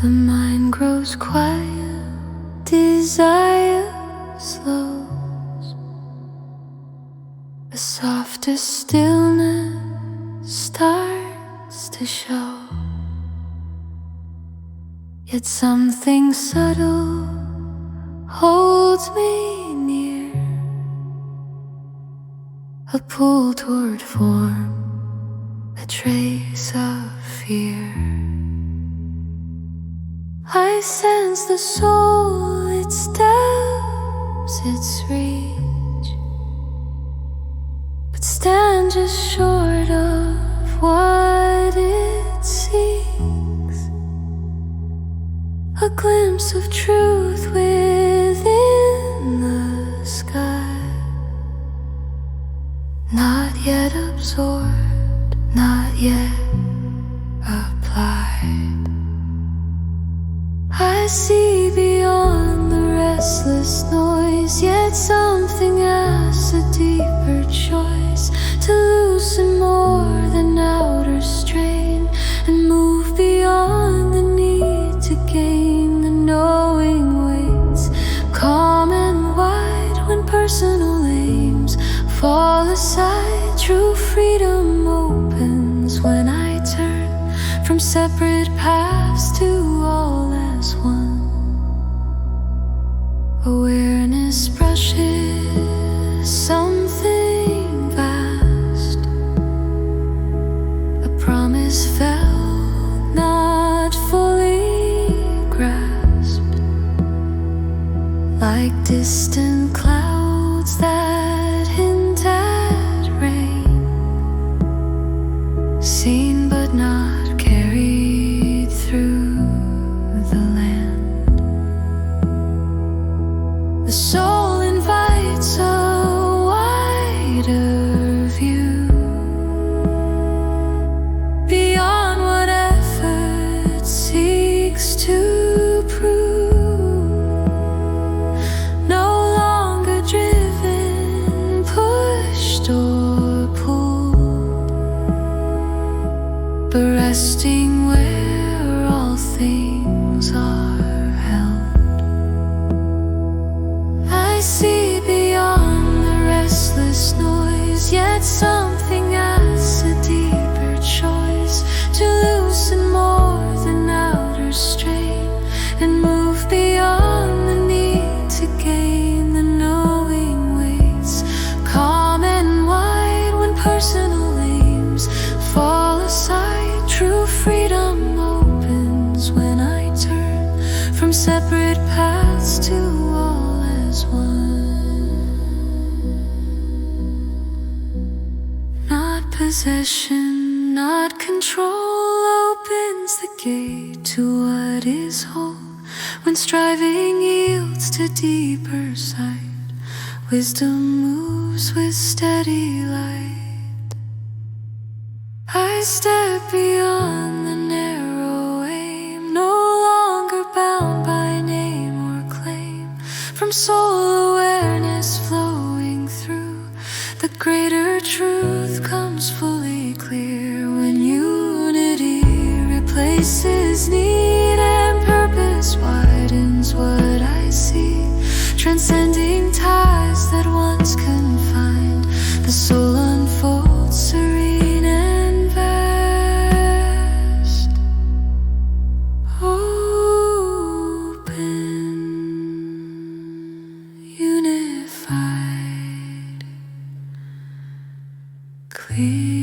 The mind grows quiet, desire slows. A softer stillness starts to show. Yet something subtle holds me near, a pull toward form, a trace of fear. I sense the soul, its depths, its reach, but stand just short of what it seeks. A glimpse of truth within the sky, not yet absorbed, not yet applied. I see beyond the restless noise, yet something asks a deeper choice to loosen more than outer strain and move beyond the need to gain. The knowing waits, calm and wide, when personal aims fall aside. True freedom opens when I turn from separate paths to all as one. Awareness brushes something vast, a promise felt, not fully grasped, like distant clouds that hint at rain, seen but not carried through the land. The soul invites a wider view, beyond what effort seeks to prove. No longer driven, pushed or pulled, but resting where all things are held. I see beyond the restless noise, yet something asks a deeper choice to loosen more than outer strain and move beyond the need to gain. The knowing waits, calm and wide, when personal aims fall aside. True freedom opens when I turn from separate paths to all as one. Not possession, not control, opens the gate to what is whole. When striving yields to deeper sight, wisdom moves with steady light. I step beyond the narrow aim, no longer bound by name or claim. From soul awareness flowing through, the greater truth comes fully clear. When unity replaces need and purpose widens what I see, transcending ties that once confined. The soul unfolds serene and vast, open, unified, clear.